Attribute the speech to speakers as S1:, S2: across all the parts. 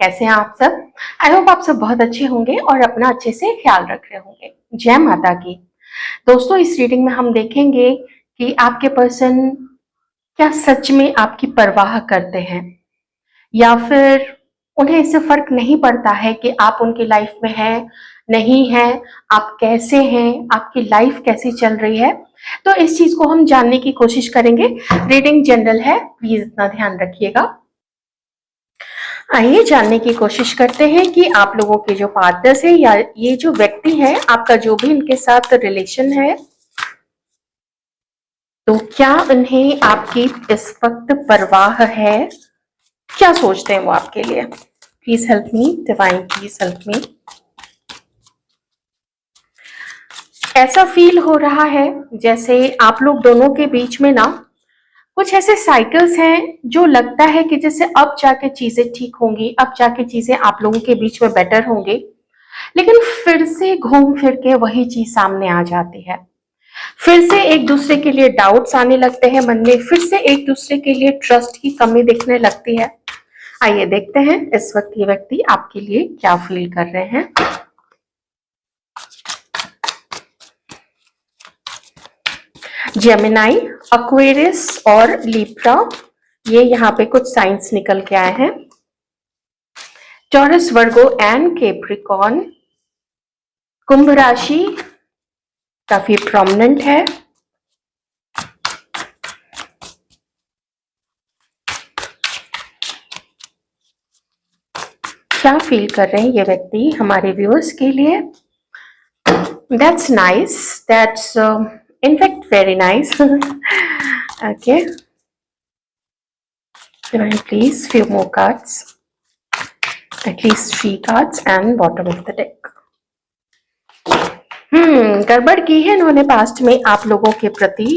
S1: कैसे हैं आप सब? आई होप आप सब बहुत अच्छे होंगे और अपना अच्छे से ख्याल रख रहे होंगे। जय माता की। दोस्तों, इस रीडिंग में हम देखेंगे कि आपके पर्सन क्या सच में आपकी परवाह करते हैं या फिर उन्हें इससे फर्क नहीं पड़ता है कि आप उनकी लाइफ में हैं, नहीं हैं, आप कैसे हैं, आपकी लाइफ कैसी चल रही है। तो इस चीज को हम जानने की कोशिश करेंगे। रीडिंग जनरल है, प्लीज इतना ध्यान रखिएगा। आइए जानने की कोशिश करते हैं कि आप लोगों के जो पार्टनर्स है या ये जो व्यक्ति है, आपका जो भी इनके साथ रिलेशन है, तो क्या उन्हें आपकी इस वक्त परवाह है? क्या सोचते हैं वो आपके लिए? Please help me divine, please help me. ऐसा फील हो रहा है जैसे आप लोग दोनों के बीच में ना कुछ ऐसे साइकिल्स हैं जो लगता है कि जैसे अब जाके चीजें ठीक होंगी, अब जाके चीजें आप लोगों के बीच में बेटर होंगे, लेकिन फिर से घूम फिर के वही चीज सामने आ जाती है। फिर से एक दूसरे के लिए डाउट्स आने लगते हैं मन में, फिर से एक दूसरे के लिए ट्रस्ट की कमी दिखने लगती है। आइए देखते हैं इस वक्त ये व्यक्ति आपके लिए क्या फील कर रहे हैं। जेमिनाई, एक्वेरियस और लिब्रा, ये यहाँ पे कुछ साइंस निकल के आए हैं। Taurus, Virgo and Capricorn. कुंभ राशि काफी प्रोमिनेंट है। क्या फील कर रहे हैं ये व्यक्ति हमारे व्यूअर्स के लिए? That's nice, that's in fact very nice. Okay, can I please few more cards, at least 3 cards and bottom of the deck. गड़बड़ की है इन्होंने पास्ट में आप लोगों के प्रति,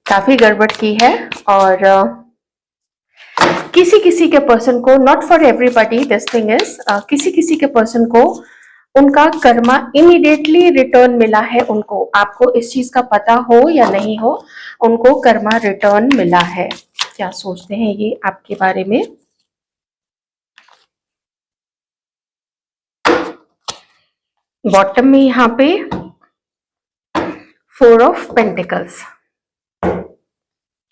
S1: काफी गड़बड़ की है। और किसी किसी के पर्सन को, not for everybody this thing is, किसी किसी के पर्सन को उनका कर्मा इमीडिएटली रिटर्न मिला है उनको। आपको इस चीज का पता हो या नहीं हो, उनको कर्मा रिटर्न मिला है। क्या सोचते हैं ये आपके बारे में? बॉटम में यहाँ पे 4 ऑफ पेंटिकल्स।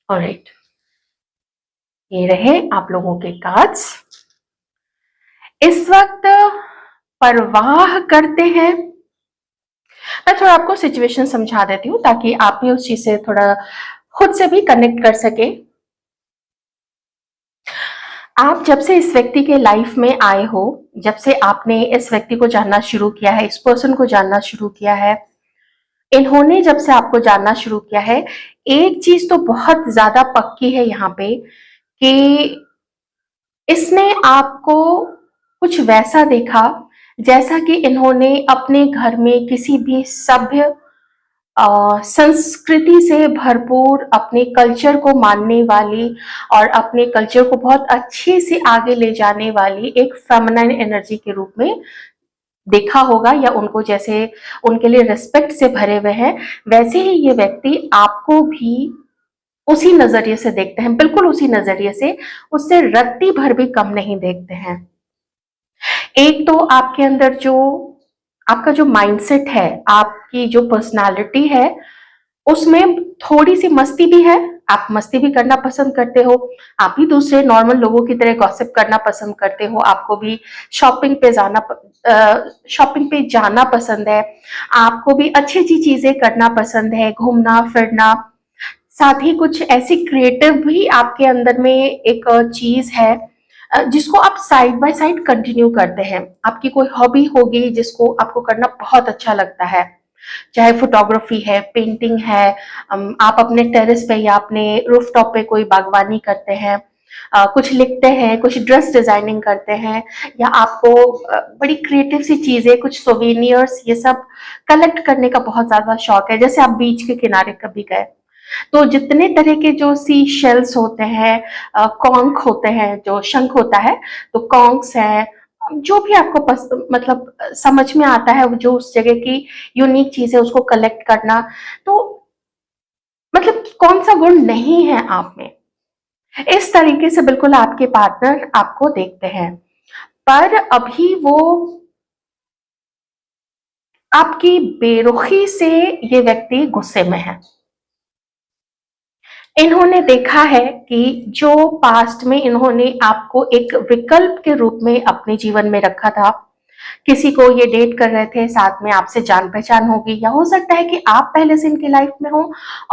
S1: ऑलराइट, ये रहे आप लोगों के कार्ड्स। इस वक्त परवाह करते हैं। मैं थोड़ा आपको सिचुएशन समझा देती हूँ ताकि आप भी उस चीज से थोड़ा खुद से भी कनेक्ट कर सके। आप जब से इस व्यक्ति के लाइफ में आए हो, जब से आपने इस व्यक्ति को जानना शुरू किया है, इस पर्सन को जानना शुरू किया है, इन्होंने जब से आपको जानना शुरू किया है, एक चीज तो बहुत ज्यादा पक्की है यहाँ पे कि इसने आपको कुछ वैसा देखा जैसा कि इन्होंने अपने घर में किसी भी सभ्य संस्कृति से भरपूर, अपने कल्चर को मानने वाली और अपने कल्चर को बहुत अच्छे से आगे ले जाने वाली एक फेमिनाइन एनर्जी के रूप में देखा होगा, या उनको जैसे उनके लिए रिस्पेक्ट से भरे हुए हैं, वैसे ही ये व्यक्ति आपको भी उसी नजरिए से देखते हैं, बिल्कुल उसी नजरिए से, उससे रत्ती भर भी कम नहीं देखते हैं। एक तो आपके अंदर जो आपका जो माइंडसेट है, आपकी जो पर्सनालिटी है, उसमें थोड़ी सी मस्ती भी है। आप मस्ती भी करना पसंद करते हो, आप भी दूसरे नॉर्मल लोगों की तरह गॉसिप करना पसंद करते हो, आपको भी शॉपिंग पे जाना पसंद है, आपको भी अच्छी अच्छी चीजें करना पसंद है, घूमना फिरना। साथ ही कुछ ऐसी क्रिएटिव भी आपके अंदर में एक चीज है जिसको आप साइड बाय साइड कंटिन्यू करते हैं। आपकी कोई हॉबी होगी जिसको आपको करना बहुत अच्छा लगता है, चाहे फोटोग्राफी है, पेंटिंग है, आप अपने टेरेस पे या अपने रूफटॉप पे कोई बागवानी करते हैं, कुछ लिखते हैं, कुछ ड्रेस डिजाइनिंग करते हैं, या आपको बड़ी क्रिएटिव सी चीजें, कुछ सोवेनियर्स, ये सब कलेक्ट करने का बहुत ज्यादा शौक है। जैसे आप बीच के किनारे कभी गए तो जितने तरह के जो सी शेल्स होते हैं, कॉन्क होते हैं, जो शंख होता है, तो कॉन्क्स है, जो भी आपको मतलब समझ में आता है, जो उस जगह की यूनिक चीज है उसको कलेक्ट करना, तो मतलब कौन सा गुण नहीं है आप में? इस तरीके से बिल्कुल आपके पार्टनर आपको देखते हैं। पर अभी वो आपकी बेरुखी से ये व्यक्ति गुस्से में है। इन्होंने देखा है कि जो पास्ट में इन्होंने आपको एक विकल्प के रूप में अपने जीवन में रखा था, किसी को ये डेट कर रहे थे, साथ में आपसे जान पहचान होगी, या हो सकता है कि आप पहले से इनकी लाइफ में हो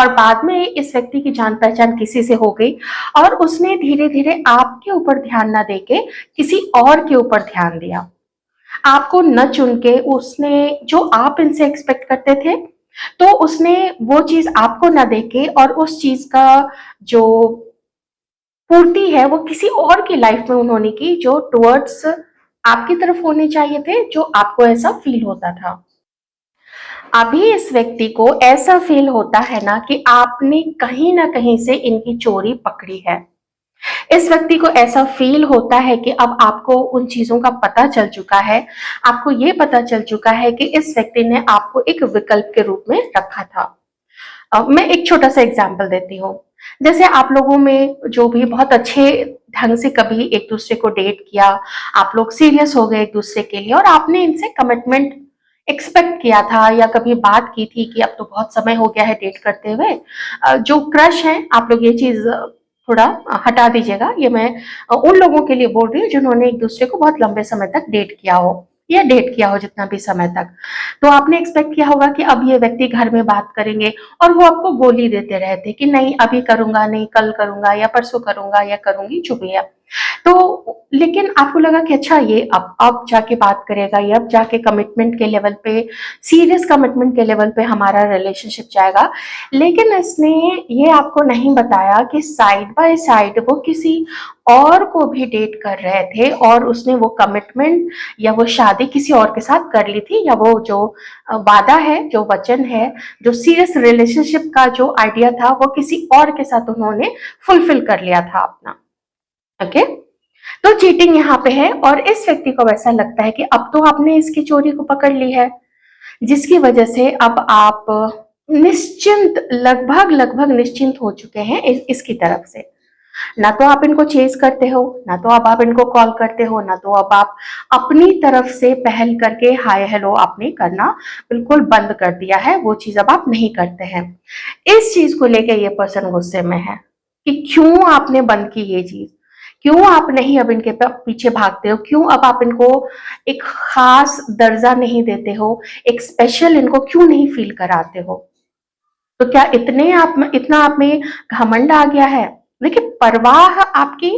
S1: और बाद में इस व्यक्ति की जान पहचान किसी से हो गई और उसने धीरे धीरे आपके ऊपर ध्यान ना देके किसी और के ऊपर ध्यान दिया। आपको न चुन के उसने जो आप इनसे एक्सपेक्ट करते थे, तो उसने वो चीज आपको ना देके और उस चीज का जो पूर्ति है वो किसी और की लाइफ में उन्होंने की, जो टुवर्ड्स आपकी तरफ होने चाहिए थे, जो आपको ऐसा फील होता था। अभी इस व्यक्ति को ऐसा फील होता है ना कि आपने कहीं ना कहीं से इनकी चोरी पकड़ी है। इस व्यक्ति को ऐसा फील होता है कि अब आपको उन चीजों का पता चल चुका है, आपको ये पता चल चुका है कि इस व्यक्ति ने आपको एक विकल्प के रूप में रखा था। मैं एक छोटा सा एग्जाम्पल देती हूँ। जैसे आप लोगों में जो भी बहुत अच्छे ढंग से कभी एक दूसरे को डेट किया, आप लोग सीरियस हो गए एक दूसरे के लिए और आपने इनसे कमिटमेंट एक्सपेक्ट किया था या कभी बात की थी कि अब तो बहुत समय हो गया है डेट करते हुए। जो क्रश है, आप लोग ये चीज थोड़ा हटा दीजिएगा। ये मैं उन लोगों के लिए बोल रही हूँ जिन्होंने एक दूसरे को बहुत लंबे समय तक डेट किया हो या डेट किया हो जितना भी समय तक। तो आपने एक्सपेक्ट किया होगा कि अब ये व्यक्ति घर में बात करेंगे और वो आपको गोली देते रहते कि नहीं अभी करूंगा, नहीं कल करूंगा या परसों करूंगा या करूंगी, जो भी है। तो लेकिन आपको लगा कि अच्छा ये अब जाके बात करेगा, ये अब जाके कमिटमेंट के लेवल पे, सीरियस कमिटमेंट के लेवल पे हमारा रिलेशनशिप जाएगा। लेकिन इसने ये आपको नहीं बताया कि साइड बाय साइड वो किसी और को भी डेट कर रहे थे और उसने वो कमिटमेंट या वो शादी किसी और के साथ कर ली थी, या वो जो वादा है, जो वचन है, जो सीरियस रिलेशनशिप का जो आइडिया था, वो किसी और के साथ उन्होंने फुलफिल कर लिया था अपना। ओके, तो चीटिंग यहाँ पे है और इस व्यक्ति को वैसा लगता है कि अब तो आपने इसकी चोरी को पकड़ ली है, जिसकी वजह से अब आप निश्चिंत, लगभग लगभग निश्चिंत हो चुके हैं इसकी तरफ से। ना तो आप इनको चेज करते हो, ना तो अब आप इनको कॉल करते हो, ना तो अब आप अपनी तरफ से पहल करके हाय हेलो आपने करना बिल्कुल बंद कर दिया है, वो चीज अब आप नहीं करते हैं। इस चीज को लेके ये पर्सन गुस्से में है कि क्यों आपने बंद की ये चीज, क्यों आप नहीं अब इनके पीछे भागते हो, क्यों अब आप इनको एक खास दर्जा नहीं देते हो, एक स्पेशल इनको क्यों नहीं फील कराते हो। तो क्या इतना आप में घमंड आ गया है? देखिए, परवाह आपकी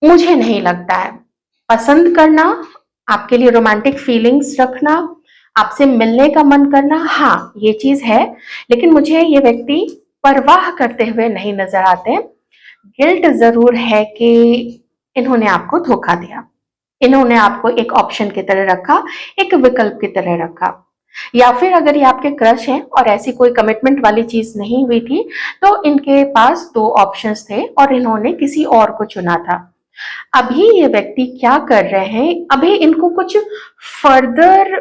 S1: मुझे नहीं लगता है। पसंद करना, आपके लिए रोमांटिक फीलिंग्स रखना, आपसे मिलने का मन करना, हाँ ये चीज है। लेकिन मुझे ये व्यक्ति परवाह करते हुए नहीं नजर आते। गिल्ट जरूर है कि इन्होंने आपको धोखा दिया, इन्होंने आपको एक ऑप्शन की तरह रखा, एक विकल्प की तरह रखा। या फिर अगर ये आपके क्रश हैं और ऐसी कोई कमिटमेंट वाली चीज नहीं हुई थी, तो इनके पास दो ऑप्शंस थे और इन्होंने किसी और को चुना था। अभी ये व्यक्ति क्या कर रहे हैं, अभी इनको कुछ फर्दर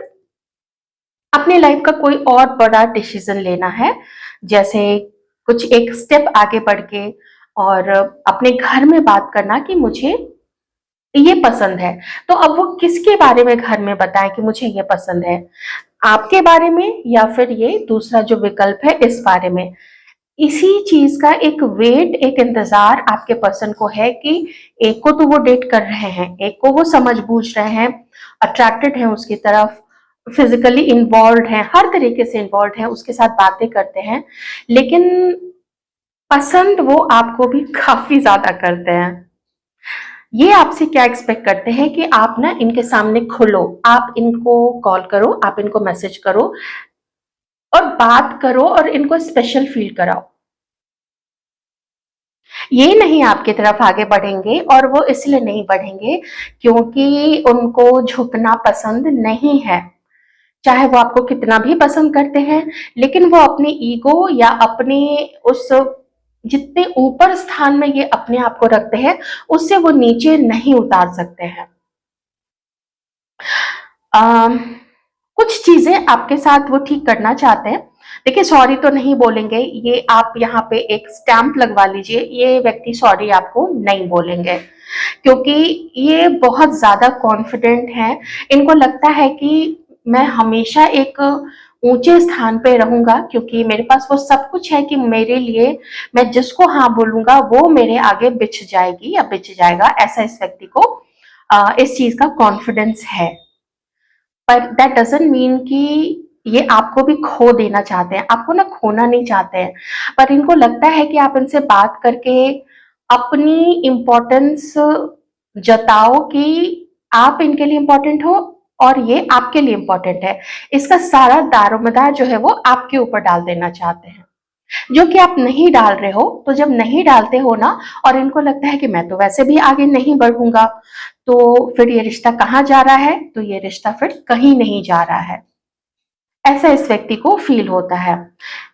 S1: अपनी लाइफ का कोई और बड़ा डिसीजन लेना है, जैसे कुछ एक स्टेप आगे बढ़ के और अपने घर में बात करना कि मुझे ये पसंद है। तो अब वो किसके बारे में घर में बताएं कि मुझे ये पसंद है, आपके बारे में या फिर ये दूसरा जो विकल्प है इस बारे में। इसी चीज का एक वेट, एक इंतजार आपके पर्सन को है कि एक को तो वो डेट कर रहे हैं, एक को वो समझ बूझ रहे हैं, अट्रैक्टेड है उसकी तरफ, फिजिकली इन्वॉल्व है, हर तरीके से इन्वॉल्व है, उसके साथ बातें करते हैं, लेकिन पसंद वो आपको भी काफी ज्यादा करते हैं। ये आपसे क्या एक्सपेक्ट करते हैं कि आप ना इनके सामने खुलो, आप इनको कॉल करो, आप इनको मैसेज करो और बात करो और इनको स्पेशल फील कराओ। ये नहीं आपकी तरफ आगे बढ़ेंगे, और वो इसलिए नहीं बढ़ेंगे क्योंकि उनको झुकना पसंद नहीं है। चाहे वो आपको कितना भी पसंद करते हैं, लेकिन वो अपनी ईगो या अपने उस जितने ऊपर स्थान में ये अपने आप को रखते हैं, उससे वो नीचे नहीं उतार सकते हैं। कुछ चीजें आपके साथ वो ठीक करना चाहते हैं, देखिए सॉरी तो नहीं बोलेंगे, ये आप यहाँ पे एक स्टैंप लगवा लीजिए, ये व्यक्ति सॉरी आपको नहीं बोलेंगे, क्योंकि ये बहुत ज्यादा कॉन्फिडेंट हैं। इनको लगता है कि मैं हमेशा एक ऊंचे स्थान पे रहूंगा, क्योंकि मेरे पास वो सब कुछ है कि मेरे लिए मैं जिसको हाँ बोलूंगा वो मेरे आगे बिछ जाएगी या बिछ जाएगा। ऐसा इस व्यक्ति को इस चीज का कॉन्फिडेंस है। पर दैट डजंट मीन कि ये आपको भी खो देना चाहते हैं, आपको ना खोना नहीं चाहते हैं, पर इनको लगता है कि आप इनसे बात करके अपनी इम्पोर्टेंस जताओ कि आप इनके लिए इम्पोर्टेंट हो और ये आपके लिए इम्पोर्टेंट है। इसका सारा दारोमदार जो है वो आपके ऊपर डाल देना चाहते हैं, जो कि आप नहीं डाल रहे हो। तो जब नहीं डालते हो ना, और इनको लगता है कि मैं तो वैसे भी आगे नहीं बढ़ूंगा, तो फिर ये रिश्ता कहाँ जा रहा है? तो ये रिश्ता फिर कहीं नहीं जा रहा है। ऐसा इस व्यक्ति को फील होता है।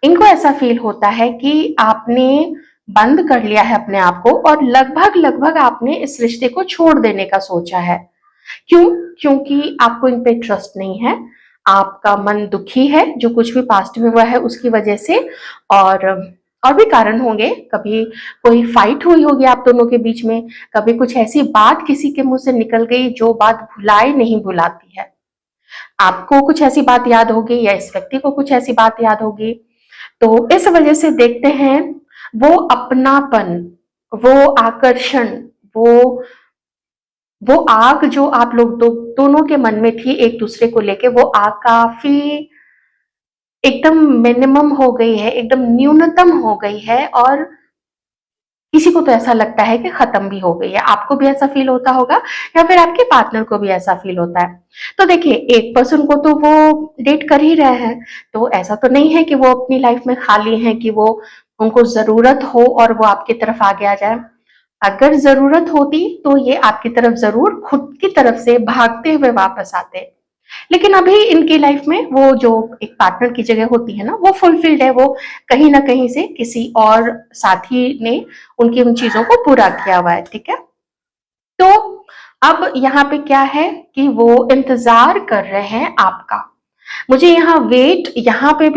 S1: इनको ऐसा फील होता है कि आपने बंद कर लिया है अपने आप को, और लगभग लगभग आपने इस रिश्ते को छोड़ देने का सोचा है। क्यों? क्योंकि आपको इन पे ट्रस्ट नहीं है, आपका मन दुखी है जो कुछ भी पास्ट में हुआ है उसकी वजह से, और भी कारण होंगे। कभी कोई फाइट हुई होगी आप दोनों के बीच में, कभी कुछ ऐसी बात किसी के मुंह से निकल गई जो बात भुलाए नहीं भुलाती है। आपको कुछ ऐसी बात याद होगी या इस व्यक्ति को कुछ ऐसी बात याद होगी। तो इस वजह से देखते हैं वो अपनापन, वो आकर्षण, वो वो आग जो आप लोग दोनों के मन में थी एक दूसरे को लेके, वो आग काफी एकदम मिनिमम हो गई है, एकदम न्यूनतम हो गई है, और किसी को तो ऐसा लगता है कि खत्म भी हो गई है। आपको भी ऐसा फील होता होगा या फिर आपके पार्टनर को भी ऐसा फील होता है। तो देखिए, एक पर्सन को तो वो डेट कर ही रहे हैं, तो ऐसा तो नहीं है कि वो अपनी लाइफ में खाली हैं कि वो उनको जरूरत हो और वो आपकी तरफ आगे आ जाए। अगर जरूरत होती तो ये आपकी तरफ जरूर खुद की तरफ से भागते हुए वापस आते। लेकिन अभी इनकी लाइफ में वो जो एक पार्टनर की जगह होती है ना, वो फुलफिल्ड है, वो कहीं ना कहीं से किसी और साथी ने उनकी उन चीजों को पूरा किया हुआ है। ठीक है, तो अब यहाँ पे क्या है कि वो इंतजार कर रहे हैं आपका। मुझे यहाँ वेट यहाँ पे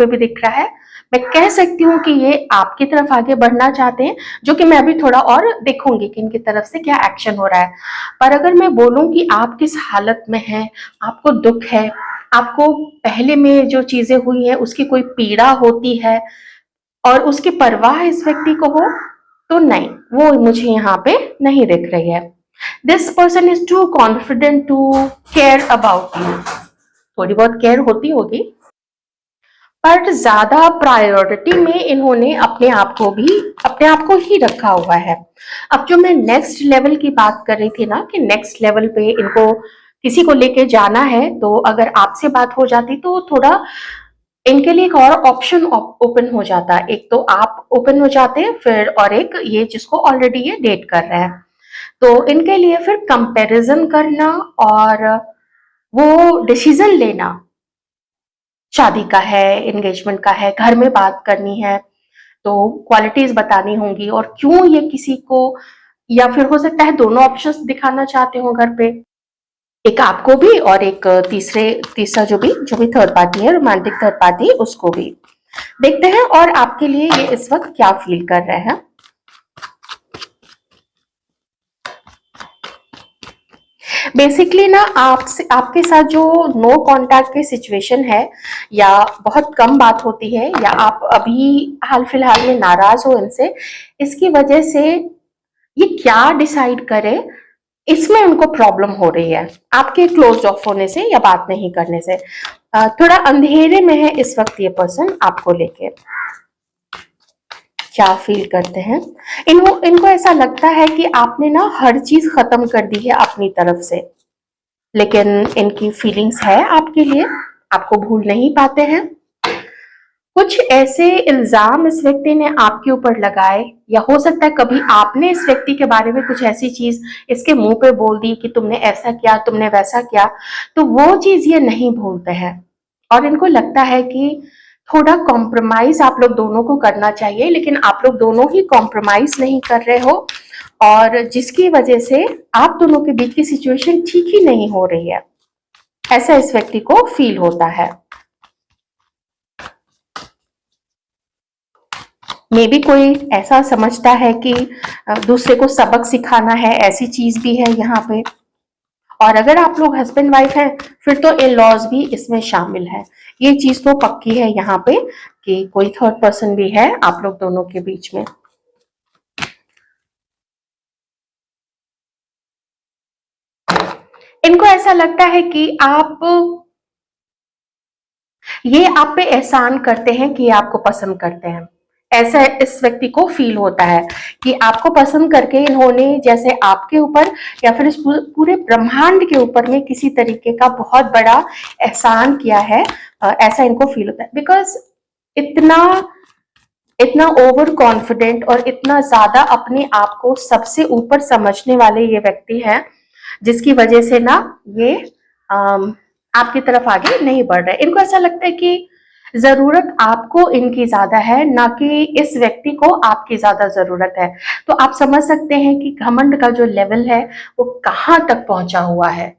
S1: भी दिख रहा है। मैं कह सकती हूँ कि ये आपकी तरफ आगे बढ़ना चाहते हैं, जो कि मैं अभी थोड़ा और देखूंगी कि इनकी तरफ से क्या एक्शन हो रहा है। पर अगर मैं बोलूं कि आप किस हालत में हैं, आपको दुख है, आपको पहले में जो चीजें हुई हैं उसकी कोई पीड़ा होती है और उसकी परवाह इस व्यक्ति को हो, तो नहीं, वो मुझे यहाँ पे नहीं दिख रही है। This person is too confident to care about you. थोड़ी बहुत केयर होती होगी, पर ज्यादा प्रायोरिटी में इन्होंने अपने आप को ही रखा हुआ है। अब जो मैं नेक्स्ट लेवल की बात कर रही थी ना, कि नेक्स्ट लेवल पे इनको किसी को लेके जाना है, तो अगर आपसे बात हो जाती तो थोड़ा इनके लिए एक और ऑप्शन ओपन हो जाता। एक तो आप ओपन हो जाते, फिर और एक ये जिसको ऑलरेडी ये डेट कर रहे हैं, तो इनके लिए फिर कंपैरिजन करना और वो डिसीजन लेना, शादी का है, एंगेजमेंट का है, घर में बात करनी है, तो क्वालिटीज बतानी होंगी और क्यों ये किसी को, या फिर हो सकता है दोनों ऑप्शंस दिखाना चाहते हो घर पे, एक आपको भी और एक तीसरा जो भी थर्ड पार्टी है, रोमांटिक थर्ड पार्टी, उसको भी देखते हैं। और आपके लिए ये इस वक्त क्या फील कर रहे हैं। बेसिकली ना आपके साथ जो नो कांटेक्ट की सिचुएशन है, या बहुत कम बात होती है, या आप अभी हाल फिलहाल में नाराज हो इनसे, इसकी वजह से ये क्या डिसाइड करे, इसमें उनको प्रॉब्लम हो रही है आपके क्लोज ऑफ होने से या बात नहीं करने से। थोड़ा अंधेरे में है इस वक्त ये पर्सन आपको लेके। क्या फील करते हैं इनको ऐसा लगता है कि आपने ना हर चीज खत्म कर दी है अपनी तरफ से, लेकिन इनकी फीलिंग्स है आपके लिए, आपको भूल नहीं पाते हैं। कुछ ऐसे इल्जाम इस व्यक्ति ने आपके ऊपर लगाए, या हो सकता है कभी आपने इस व्यक्ति के बारे में कुछ ऐसी चीज इसके मुंह पे बोल दी कि तुमने ऐसा किया, तुमने वैसा किया, तो वो चीज ये नहीं भूलते हैं। और इनको लगता है कि थोड़ा कॉम्प्रोमाइज आप लोग दोनों को करना चाहिए, लेकिन आप लोग दोनों ही कॉम्प्रोमाइज नहीं कर रहे हो, और जिसकी वजह से आप दोनों के बीच की सिचुएशन ठीक ही नहीं हो रही है। ऐसा इस व्यक्ति को फील होता है। मे बी कोई ऐसा समझता है कि दूसरे को सबक सिखाना है, ऐसी चीज भी है यहाँ पे। और अगर आप लोग हस्बैंड वाइफ हैं फिर तो इन लॉज भी इसमें शामिल है। ये चीज तो पक्की है यहाँ पे कि कोई थर्ड पर्सन भी है आप लोग दोनों के बीच में। इनको ऐसा लगता है कि ये आप पे एहसान करते हैं कि आपको पसंद करते हैं। ऐसा इस व्यक्ति को फील होता है कि आपको पसंद करके इन्होंने जैसे आपके ऊपर या फिर इस पूरे ब्रह्मांड के ऊपर में किसी तरीके का बहुत बड़ा एहसान किया है। ऐसा इनको फील होता है बिकॉज इतना इतना ओवर कॉन्फिडेंट और इतना ज्यादा अपने आप को सबसे ऊपर समझने वाले ये व्यक्ति हैं, जिसकी वजह से ना ये आपकी तरफ आगे नहीं बढ़ रहे। इनको ऐसा लगता है कि जरूरत आपको इनकी ज्यादा है, ना कि इस व्यक्ति को आपकी ज्यादा जरूरत है। तो आप समझ सकते हैं कि घमंड का जो लेवल है वो कहाँ तक पहुंचा हुआ है।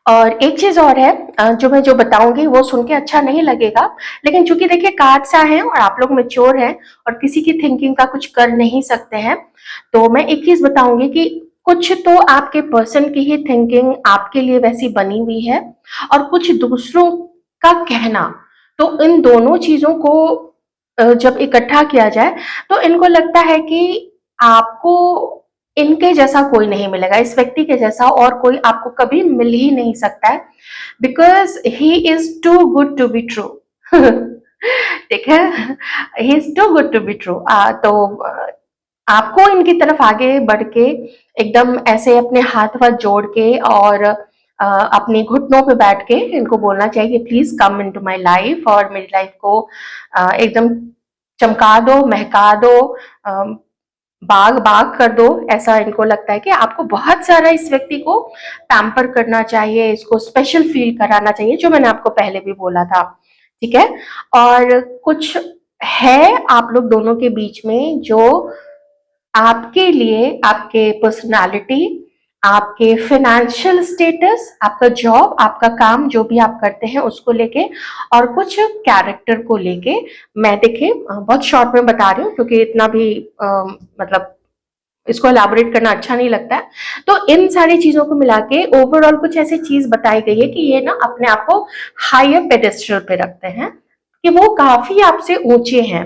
S1: और एक चीज और है जो मैं बताऊंगी वो सुन के अच्छा नहीं लगेगा, लेकिन चूंकि देखिए कार्ड्स आए हैं और आप लोग मेच्योर हैं और किसी की थिंकिंग का कुछ कर नहीं सकते हैं, तो मैं एक चीज बताऊंगी कि कुछ तो आपके पर्सन की ही थिंकिंग आपके लिए वैसी बनी हुई है और कुछ दूसरों का कहना। तो इन दोनों चीजों को जब इकट्ठा किया जाए तो इनको लगता है कि आपको इनके जैसा कोई नहीं मिलेगा, इस व्यक्ति के जैसा और कोई आपको कभी मिल ही नहीं सकता है, because he is too good to be true. ठीक है, he is too good to be true. तो आपको इनकी तरफ आगे बढ़ के एकदम ऐसे अपने हाथ वाथ जोड़ के और अपने घुटनों पे बैठ के इनको बोलना चाहिए please come into my life, और मेरी लाइफ को एकदम चमका दो, महका दो, बाग बाग कर दो। ऐसा इनको लगता है कि आपको बहुत सारा इस व्यक्ति को पैम्पर करना चाहिए, इसको स्पेशल फील कराना चाहिए, जो मैंने आपको पहले भी बोला था। ठीक है, और कुछ है आप लोग दोनों के बीच में जो आपके लिए, आपके पर्सनालिटी, आपके फाइनेंशियल स्टेटस, आपका जॉब, आपका काम जो भी आप करते हैं उसको लेके और कुछ कैरेक्टर को लेके, मैं देखिए बहुत शॉर्ट में बता रही हूँ क्योंकि इतना भी मतलब इसको एलाबोरेट करना अच्छा नहीं लगता है। तो इन सारी चीजों को मिला के ओवरऑल कुछ ऐसी चीज बताई गई है कि ये ना अपने आप को हायर पेडेस्ट्रल पे रखते हैं, कि वो काफी आपसे ऊंचे हैं।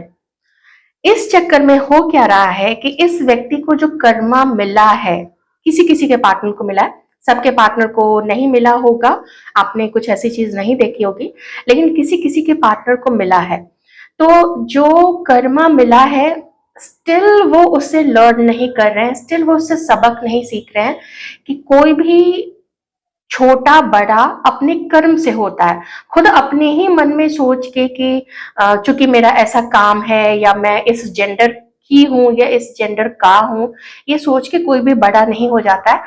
S1: इस चक्कर में हो क्या रहा है कि इस व्यक्ति को जो कर्मा मिला है, किसी किसी के पार्टनर को मिला है, सबके पार्टनर को नहीं मिला होगा, आपने कुछ ऐसी चीज नहीं देखी होगी, लेकिन किसी किसी के पार्टनर को मिला है। तो जो कर्मा मिला है स्टिल वो उससे लर्न नहीं कर रहे हैं, स्टिल वो उससे सबक नहीं सीख रहे हैं कि कोई भी छोटा बड़ा अपने कर्म से होता है। खुद अपने ही मन में सोच के कि चूंकि मेरा ऐसा काम है या मैं इस जेंडर की हूं या इस जेंडर का हूं, ये सोच के कोई भी बड़ा नहीं हो जाता है।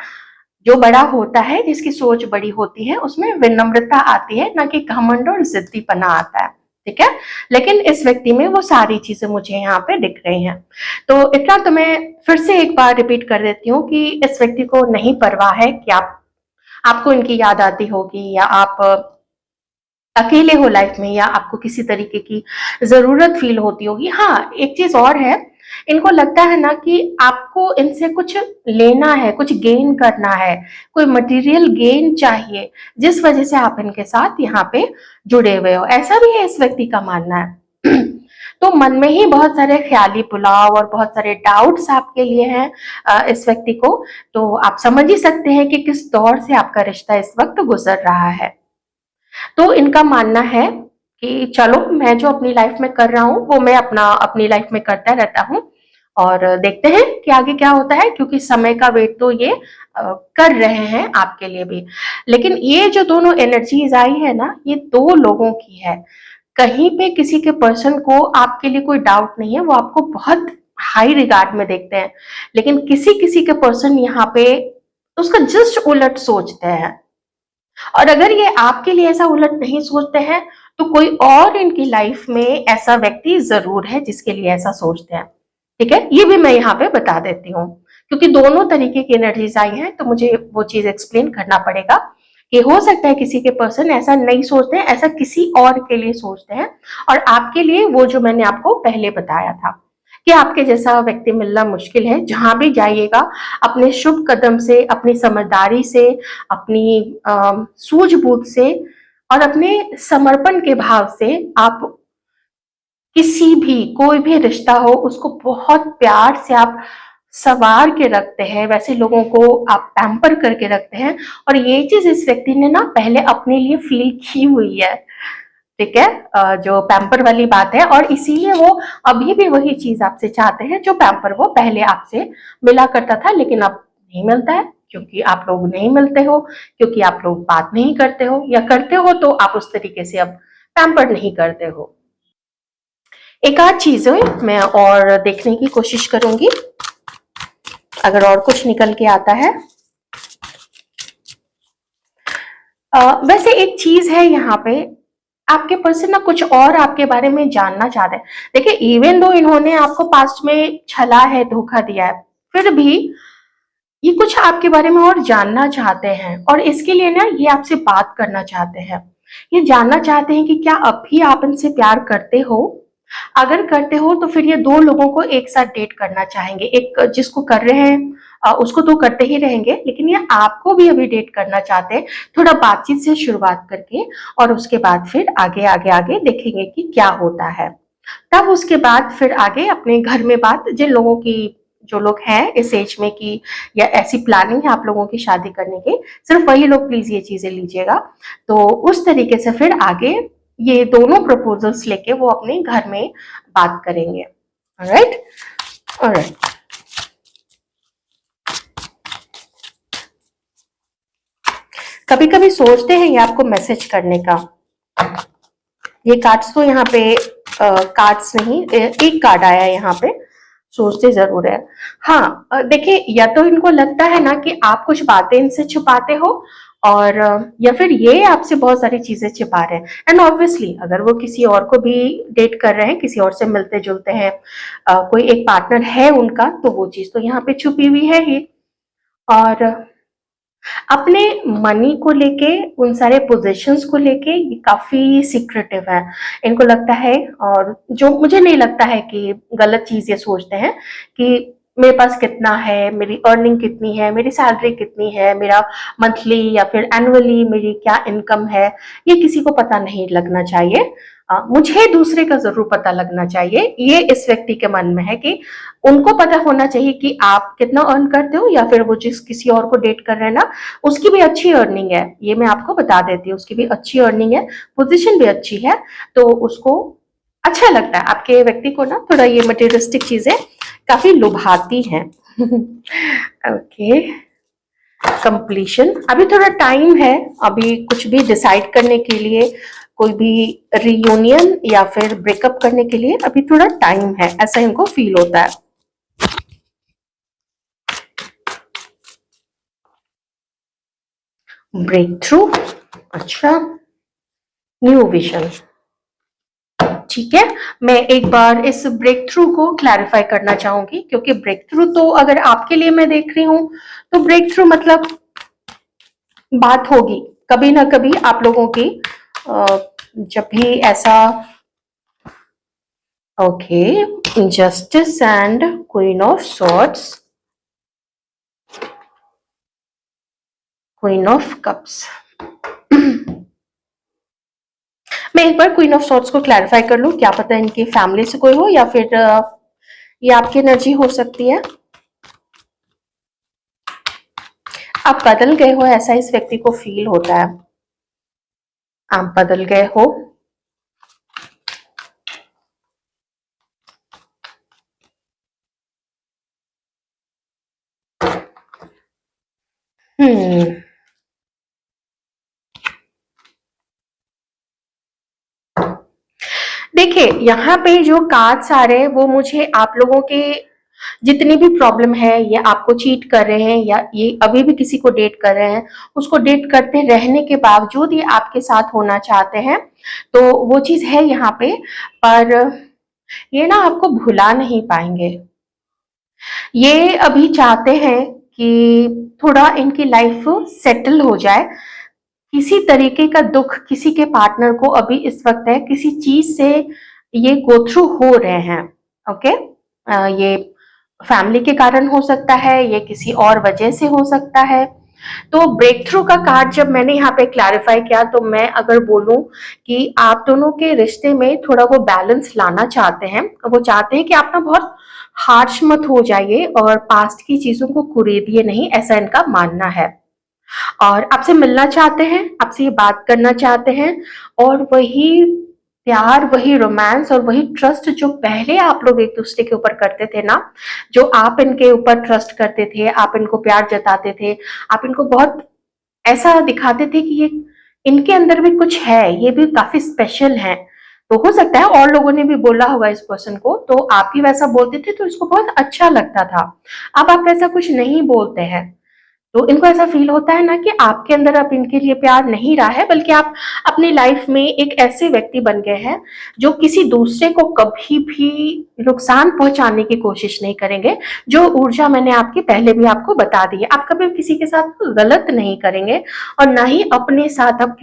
S1: जो बड़ा होता है, जिसकी सोच बड़ी होती है, उसमें विनम्रता आती है, ना कि घमंड और जिद्दीपना आता है। ठीक है, लेकिन इस व्यक्ति में वो सारी चीजें मुझे यहाँ पे दिख रही हैं। तो इतना तो मैं फिर से एक बार रिपीट कर देती हूँ कि इस व्यक्ति को नहीं परवाह है कि आपको इनकी याद आती होगी या आप अकेले हो लाइफ में या आपको किसी तरीके की जरूरत फील होती होगी। हाँ, एक चीज और है, इनको लगता है ना कि आपको इनसे कुछ लेना है, कुछ गेन करना है, कोई मटेरियल गेन चाहिए, जिस वजह से आप इनके साथ यहाँ पे जुड़े हुए हो। ऐसा भी है इस व्यक्ति का मानना है। तो मन में ही बहुत सारे ख्याली पुलाव और बहुत सारे डाउट्स आपके लिए हैं इस व्यक्ति को। तो आप समझ ही सकते हैं कि किस दौर से आपका रिश्ता इस वक्त गुजर रहा है। तो इनका मानना है कि चलो मैं जो अपनी लाइफ में कर रहा हूँ वो मैं अपनी लाइफ में करता रहता हूँ और देखते हैं कि आगे क्या होता है, क्योंकि समय का वेट तो ये कर रहे हैं आपके लिए भी। लेकिन ये जो दोनों एनर्जीज आई है ना, ये दो लोगों की है। कहीं पे किसी के पर्सन को आपके लिए कोई डाउट नहीं है, वो आपको बहुत हाई रिगार्ड में देखते हैं, लेकिन किसी किसी के पर्सन यहाँ पे उसका जस्ट उलट सोचते हैं। और अगर ये आपके लिए ऐसा उलट नहीं सोचते हैं तो कोई और इनकी लाइफ में ऐसा व्यक्ति जरूर है जिसके लिए ऐसा सोचते हैं। ठीक है, ये भी मैं यहाँ पे बता देती हूँ, क्योंकि दोनों तरीके की एनर्जीज आई हैं तो मुझे वो चीज एक्सप्लेन करना पड़ेगा कि हो सकता है किसी के पर्सन ऐसा नहीं सोचते हैं, ऐसा किसी और के लिए सोचते हैं, और आपके लिए वो जो मैंने आपको पहले बताया था कि आपके जैसा व्यक्ति मिलना मुश्किल है। जहां भी जाइएगा अपने शुभ कदम से, अपनी समझदारी से, अपनी सूझबूझ से और अपने समर्पण के भाव से आप किसी भी कोई भी रिश्ता हो उसको बहुत प्यार से आप सवार के रखते हैं, वैसे लोगों को आप पैम्पर करके रखते हैं। और ये चीज इस व्यक्ति ने ना पहले अपने लिए फील की हुई है, ठीक है, जो पैम्पर वाली बात है, और इसीलिए वो अभी भी वही चीज आपसे चाहते हैं जो पैम्पर वो पहले आपसे मिला करता था, लेकिन अब नहीं मिलता है क्योंकि आप लोग नहीं मिलते हो, क्योंकि आप लोग बात नहीं करते हो, या करते हो तो आप उस तरीके से अब पैम्पर नहीं करते हो। एक आध चीज मैं और देखने की कोशिश करूंगी, अगर और कुछ निकल के आता है। वैसे एक चीज है यहाँ पे, आपके पर्सन ना कुछ और आपके बारे में जानना चाहते हैं। देखिए, इवन दो इन्होंने आपको पास्ट में छला है, धोखा दिया है, फिर भी ये कुछ आपके बारे में और जानना चाहते हैं, और इसके लिए ना ये आपसे बात करना चाहते हैं। ये जानना चाहते हैं कि क्या अब भी आप इनसे प्यार करते हो। अगर करते हो तो फिर ये दो लोगों को एक साथ डेट करना चाहेंगे। एक जिसको कर रहे हैं उसको तो करते ही रहेंगे, लेकिन ये आपको भी अभी डेट करना चाहते हैं, थोड़ा बातचीत से शुरुआत करके, और उसके बाद फिर आगे आगे आगे देखेंगे कि क्या होता है। तब उसके बाद फिर आगे अपने घर में बात, जिन लोगों की, जो लोग हैं इस एज में कि या ऐसी प्लानिंग है आप लोगों की शादी करने की, सिर्फ वही लोग प्लीज ये चीजें लीजिएगा। तो उस तरीके से फिर आगे ये दोनों प्रपोजल्स लेके वो अपने घर में बात करेंगे। Alright, alright. कभी कभी सोचते हैं ये आपको मैसेज करने का। ये कार्ड्स तो यहाँ पे कार्ड्स नहीं, एक कार्ड आया यहाँ पे, सोचते जरूर है। हाँ, देखिए, या तो इनको लगता है ना कि आप कुछ बातें इनसे छुपाते हो, और या फिर ये आपसे बहुत सारी चीजें छिपा रहे हैं। एंड ऑब्वियसली अगर वो किसी और को भी डेट कर रहे हैं, किसी और से मिलते जुलते हैं, कोई एक पार्टनर है उनका, तो वो चीज तो यहाँ पे छुपी हुई है ही। और अपने मनी को लेके, उन सारे पोजीशंस को लेके ये काफी सीक्रेटिव है। इनको लगता है, और जो मुझे नहीं लगता है कि गलत चीज ये सोचते हैं कि मेरे पास कितना है, मेरी अर्निंग कितनी है, मेरी सैलरी कितनी है, मेरा मंथली या फिर एनुअली मेरी क्या इनकम है, ये किसी को पता नहीं लगना चाहिए। मुझे दूसरे का जरूर पता लगना चाहिए, ये इस व्यक्ति के मन में है कि उनको पता होना चाहिए कि आप कितना अर्न करते हो, या फिर वो जिस किसी और को डेट कर रहे हैं ना, उसकी भी अच्छी अर्निंग है, ये मैं आपको बता देती हूँ, उसकी भी अच्छी अर्निंग है, पोजीशन भी अच्छी है, तो उसको अच्छा लगता है। आपके व्यक्ति को ना थोड़ा ये मटेरियलिस्टिक चीजें काफी लुभाती हैं। Okay, completion. अभी थोड़ा टाइम है, अभी कुछ भी डिसाइड करने के लिए, कोई भी रियूनियन या फिर ब्रेकअप करने के लिए अभी थोड़ा टाइम है, ऐसा इनको फील होता है। ब्रेक थ्रू, अच्छा, न्यू विजन, ठीक है। मैं एक बार इस ब्रेक थ्रू को क्लैरिफाई करना चाहूंगी, क्योंकि ब्रेक थ्रू तो अगर आपके लिए मैं देख रही हूं, तो ब्रेक थ्रू मतलब बात होगी कभी ना कभी आप लोगों की, जब भी ऐसा। Okay, justice and queen of swords, queen of cups. मैं एक बार क्वीन ऑफ सॉर्ड्स को क्लैरिफाई कर लूं, क्या पता इनकी फैमिली से कोई हो, या फिर ये आपकी एनर्जी हो सकती है। आप बदल गए हो, ऐसा इस व्यक्ति को फील होता है, आप बदल गए हो। देखिए, यहाँ पे जो कार्ड्स आ रहे हैं वो मुझे आप लोगों के जितनी भी प्रॉब्लम है, ये आपको चीट कर रहे हैं या ये अभी भी किसी को डेट कर रहे हैं, उसको डेट करते रहने के बावजूद ये आपके साथ होना चाहते हैं, तो वो चीज है यहाँ पे। पर ये ना आपको भुला नहीं पाएंगे। ये अभी चाहते हैं कि थोड़ा इनकी लाइफ सेटल हो जाए, किसी तरीके का दुख किसी के पार्टनर को अभी इस वक्त है, किसी चीज से ये गो थ्रू हो रहे हैं। ओके, ये फैमिली के कारण हो सकता है, ये किसी और वजह से हो सकता है। तो ब्रेक थ्रू का कार्ड जब मैंने यहाँ पे क्लैरिफाई किया, तो मैं अगर बोलूं कि आप दोनों के रिश्ते में थोड़ा वो बैलेंस लाना चाहते हैं, वो चाहते हैं कि आप ना बहुत हार्श मत हो जाइए और पास्ट की चीजों को कुरेदिए नहीं, ऐसा इनका मानना है। और आपसे मिलना चाहते हैं, आपसे ये बात करना चाहते हैं, और वही प्यार, वही रोमांस और वही ट्रस्ट जो पहले आप लोग एक दूसरे के ऊपर करते थे ना, जो आप इनके ऊपर ट्रस्ट करते थे, आप इनको प्यार जताते थे, आप इनको बहुत ऐसा दिखाते थे कि ये इनके अंदर भी कुछ है, ये भी काफी स्पेशल है। तो हो सकता है और लोगों ने भी बोला होगा इस पर्सन को, तो आप भी वैसा बोलते थे तो इसको बहुत अच्छा लगता था। अब आप वैसा कुछ नहीं बोलते हैं, तो इनको ऐसा फील होता है ना कि आपके अंदर अब इनके लिए प्यार नहीं रहा है, बल्कि आप अपनी लाइफ में एक ऐसे व्यक्ति बन गए हैं जो किसी दूसरे को कभी भी नुकसान पहुंचाने की कोशिश नहीं करेंगे। जो ऊर्जा मैंने आपकी पहले भी आपको बता दी है, आप कभी किसी के साथ गलत नहीं करेंगे, और ना ही अपने साथ अब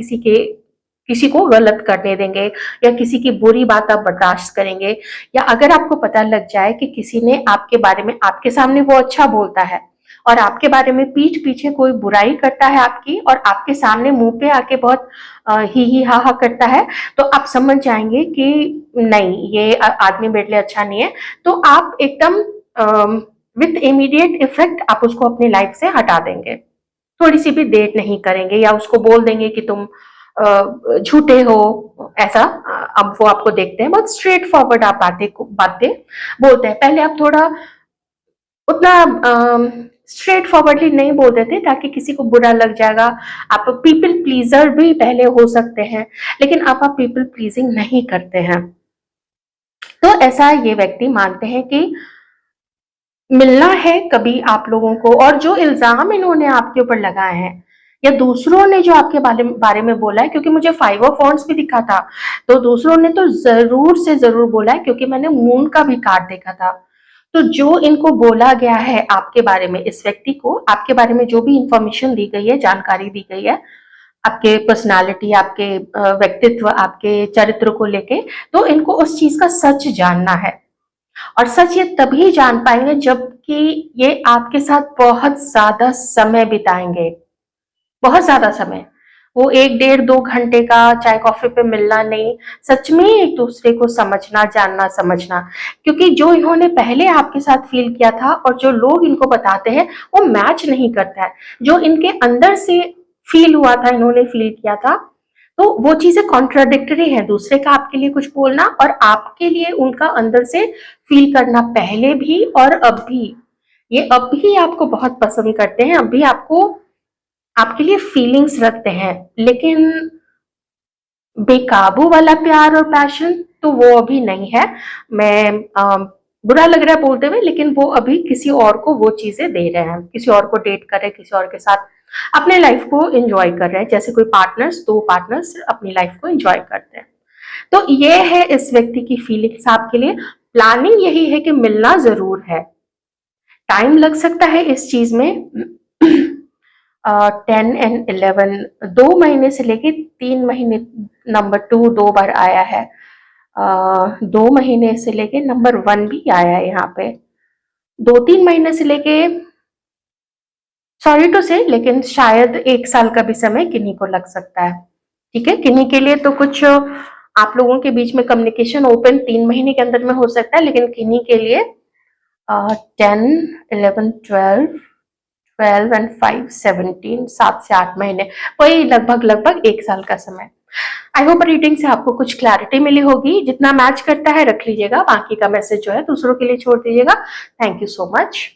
S1: किसी को गलत करने देंगे, या किसी की बुरी बात आप बर्दाश्त करेंगे, या अगर आपको पता लग जाए कि किसी ने आपके बारे में, आपके सामने वो अच्छा बोलता है और आपके बारे में पीठ पीछे कोई बुराई करता है आपकी, और आपके सामने मुंह पे आके बहुत ही हा करता है, तो आप समझ जाएंगे कि नहीं, ये आदमी मेरे लिए अच्छा नहीं है। तो आप एकदम विथ इमीडिएट इफेक्ट आप उसको अपनी लाइफ से हटा देंगे, थोड़ी सी भी देर नहीं करेंगे, या उसको बोल देंगे कि तुम झूठे हो, ऐसा। अब वो आपको देखते हैं बहुत स्ट्रेट फॉरवर्ड, आप बातें बातें बोलते हैं। पहले आप थोड़ा उतना स्ट्रेट फॉरवर्डली नहीं बोलते थे, ताकि किसी को बुरा लग जाएगा। आप पीपल प्लीजर भी पहले हो सकते हैं, लेकिन अब आप पीपल प्लीजिंग नहीं करते हैं। तो ऐसा ये व्यक्ति मानते हैं कि मिलना है कभी आप लोगों को, और जो इल्जाम इन्होंने आपके ऊपर लगाए हैं, या दूसरों ने जो आपके बारे में बोला है, क्योंकि मुझे 5 ऑफ वॉन्ड्स भी दिखा था, तो दूसरों ने तो जरूर से जरूर बोला है, क्योंकि मैंने मून का भी कार्ड देखा था। तो जो इनको बोला गया है आपके बारे में, इस व्यक्ति को आपके बारे में जो भी इंफॉर्मेशन दी गई है, जानकारी दी गई है, आपके पर्सनालिटी, आपके व्यक्तित्व, आपके चरित्र को लेके, तो इनको उस चीज का सच जानना है। और सच ये तभी जान पाएंगे जबकि ये आपके साथ बहुत ज्यादा समय बिताएंगे, बहुत ज्यादा समय। वो 1 डेढ़ 2 घंटे का चाय कॉफी पे मिलना नहीं, सच में एक दूसरे को समझना, जानना, समझना। क्योंकि जो इन्होंने पहले आपके साथ फील किया था और जो लोग इनको बताते हैं, वो मैच नहीं करता है। जो इनके अंदर से फील हुआ था, इन्होंने फील किया था, तो वो चीजें कॉन्ट्राडिक्टरी है। दूसरे का आपके लिए कुछ बोलना और आपके लिए उनका अंदर से फील करना, पहले भी और अब भी। ये अब भी आपको बहुत पसंद करते हैं, अब भी आपको, आपके लिए फीलिंग्स रखते हैं, लेकिन बेकाबू वाला प्यार और पैशन तो वो अभी नहीं है। मैं बुरा लग रहा है बोलते हुए, लेकिन वो अभी किसी और को वो चीजें दे रहे हैं, किसी और को डेट कर रहे हैं, किसी और के साथ अपने लाइफ को एंजॉय कर रहे हैं। जैसे कोई पार्टनर्स, 2 पार्टनर्स अपनी लाइफ को एंजॉय करते हैं। तो ये है इस व्यक्ति की फीलिंग्स आपके लिए। प्लानिंग यही है कि मिलना जरूर है, टाइम लग सकता है इस चीज में। 10 और 11, 2 महीने से लेके 3 महीने, नंबर 2 2 बार आया है। 2 महीने से लेके नंबर 1 भी आया है यहाँ पे। 2 3 महीने से लेके, सॉरी टू से, लेकिन शायद 1 साल का भी समय किन्हीं को लग सकता है। ठीक है, किन्हीं के लिए तो कुछ आप लोगों के बीच में कम्युनिकेशन ओपन 3 महीने के अंदर में हो सकता है, लेकिन किन्हीं के लिए 10 11 12 12 एंड 5 17, 7 से 8 महीने, वही लगभग लगभग 1 साल का समय। आई होप रीडिंग से आपको कुछ क्लैरिटी मिली होगी। जितना मैच करता है रख लीजिएगा, बाकी का मैसेज जो है दूसरों के लिए छोड़ दीजिएगा। Thank you so much.